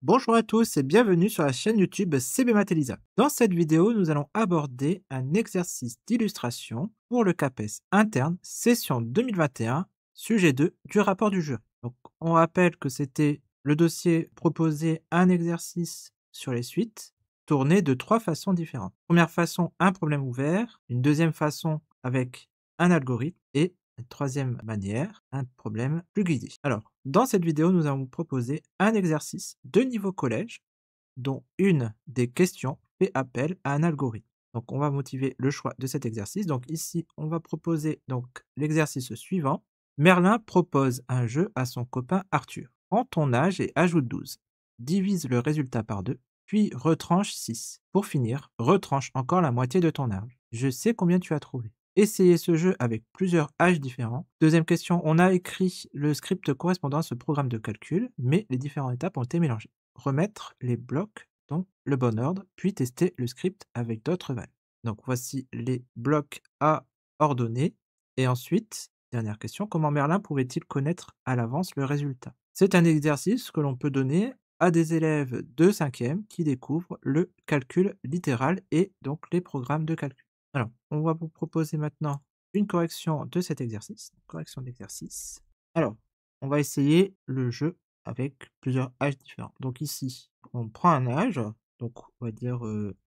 Bonjour à tous et bienvenue sur la chaîne YouTube CB Math Elisa. Dans cette vidéo, nous allons aborder un exercice d'illustration pour le CAPES interne, session 2021, sujet 2 du rapport du jury. Donc, on rappelle que c'était le dossier proposé un exercice sur les suites, tourné de 3 façons différentes. Première façon, un problème ouvert. Une deuxième façon avec un algorithme et une troisième manière, un problème plus guidé. Alors, dans cette vidéo, nous allons vous proposer un exercice de niveau collège dont une des questions fait appel à un algorithme. Donc, on va motiver le choix de cet exercice. Donc, ici, on va proposer donc l'exercice suivant. Merlin propose un jeu à son copain Arthur. Prends ton âge et ajoute 12. Divise le résultat par 2, puis retranche 6. Pour finir, retranche encore la moitié de ton âge. Je sais combien tu as trouvé. Essayez ce jeu avec plusieurs âges différents. Deuxième question, on a écrit le script correspondant à ce programme de calcul, mais les différentes étapes ont été mélangées. Remettre les blocs dans le bon ordre, puis tester le script avec d'autres valeurs. Donc voici les blocs à ordonner. Et ensuite, dernière question, comment Merlin pouvait-il connaître à l'avance le résultat? C'est un exercice que l'on peut donner à des élèves de 5e qui découvrent le calcul littéral et donc les programmes de calcul. Alors, on va vous proposer maintenant une correction de cet exercice. Correction d'exercice. Alors, on va essayer le jeu avec plusieurs âges différents. Donc ici, on prend un âge, donc on va dire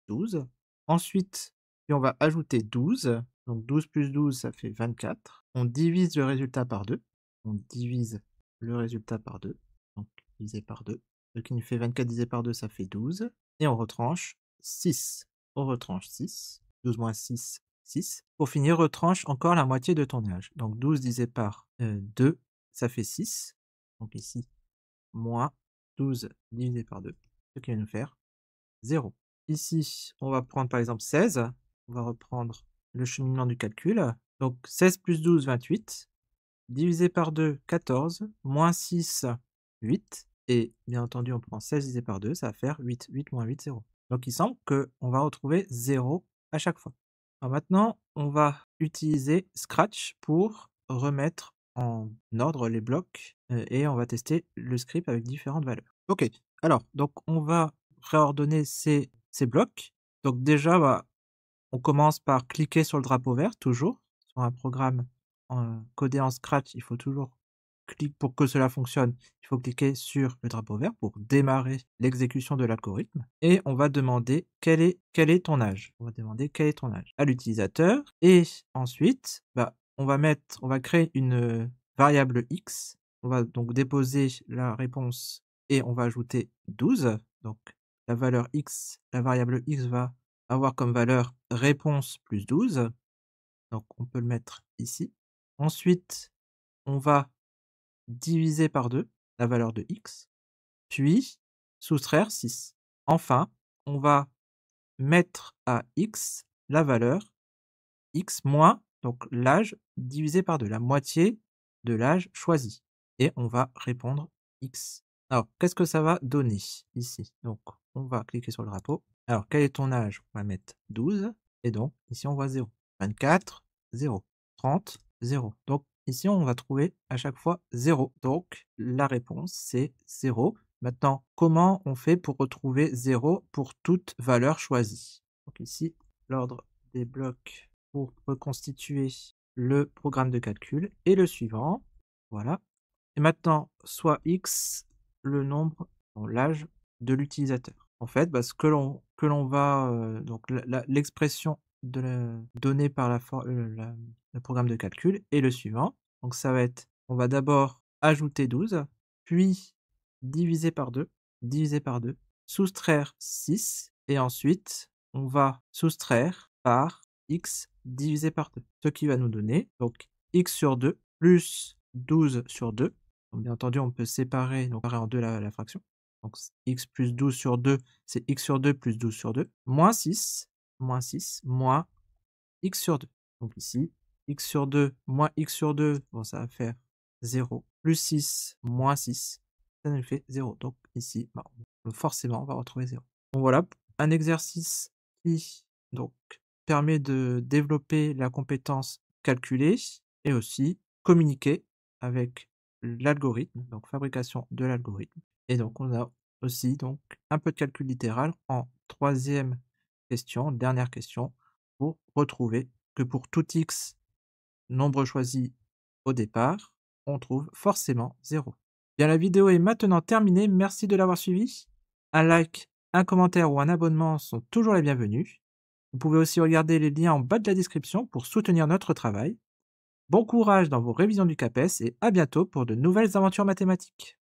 12. Ensuite, puis on va ajouter 12. Donc 12 plus 12, ça fait 24. On divise le résultat par 2. On divise le résultat par 2. Donc divisé par 2. Ce qui nous fait 24 divisé par 2, ça fait 12. Et on retranche 6. On retranche 6. 12 moins 6, 6. Pour finir, retranche encore la moitié de ton âge. Donc 12 divisé par 2, ça fait 6. Donc ici, moins 12 divisé par 2, ce qui va nous faire 0. Ici, on va prendre par exemple 16. On va reprendre le cheminement du calcul. Donc 16 plus 12, 28. Divisé par 2, 14. Moins 6, 8. Et bien entendu, on prend 16 divisé par 2, ça va faire 8. 8 moins 8, 0. Donc il semble qu'on va retrouver 0 à chaque fois. Alors maintenant, on va utiliser Scratch pour remettre en ordre les blocs et on va tester le script avec différentes valeurs. Ok, alors, donc on va réordonner ces blocs. Donc déjà, on commence par cliquer sur le drapeau vert, toujours. Sur un programme codé en Scratch, il faut toujours pour que cela fonctionne, il faut cliquer sur le drapeau vert pour démarrer l'exécution de l'algorithme. Et on va demander quel est ton âge. On va demander quel est ton âge à l'utilisateur. Et ensuite, on va créer une variable x. On va donc déposer la réponse et on va ajouter 12. Donc la variable x va avoir comme valeur réponse plus 12. Donc on peut le mettre ici. Ensuite, on va diviser par 2 la valeur de x, puis soustraire 6. Enfin, on va mettre à x la valeur x moins donc l'âge divisé par 2, la moitié de l'âge choisi. Et on va répondre x. Alors, qu'est-ce que ça va donner ici? Donc, on va cliquer sur le drapeau. Alors, quel est ton âge? On va mettre 12. Et donc, ici, on voit 0. 24, 0. 30, 0. Donc, ici, on va trouver à chaque fois 0. Donc, la réponse, c'est 0. Maintenant, comment on fait pour retrouver 0 pour toute valeur choisie? Donc ici, l'ordre des blocs pour reconstituer le programme de calcul est le suivant. Voilà. Et maintenant, soit x, le nombre, l'âge de l'utilisateur. En fait, ce que l'on va, donc l'expression donnée par le programme de calcul est le suivant. Donc ça va être, on va d'abord ajouter 12, puis diviser par 2, soustraire 6, et ensuite, on va soustraire par x divisé par 2. Ce qui va nous donner donc x sur 2 plus 12 sur 2. Donc, bien entendu, on peut séparer en deux la fraction. Donc x plus 12 sur 2, c'est x sur 2 plus 12 sur 2, moins 6, moins x sur 2. Donc ici, x sur 2 moins x sur 2, bon, ça va faire 0, plus 6 moins 6, ça nous fait 0. Donc ici, forcément, on va retrouver 0. Donc voilà, un exercice qui donc permet de développer la compétence calculer et aussi communiquer avec l'algorithme, donc fabrication de l'algorithme. Et donc on a Aussi, donc, un peu de calcul littéral en troisième question, dernière question, pour retrouver que pour tout x nombre choisi au départ, on trouve forcément 0. Bien, la vidéo est maintenant terminée, merci de l'avoir suivi. Un like, un commentaire ou un abonnement sont toujours les bienvenus. Vous pouvez aussi regarder les liens en bas de la description pour soutenir notre travail. Bon courage dans vos révisions du CAPES et à bientôt pour de nouvelles aventures mathématiques.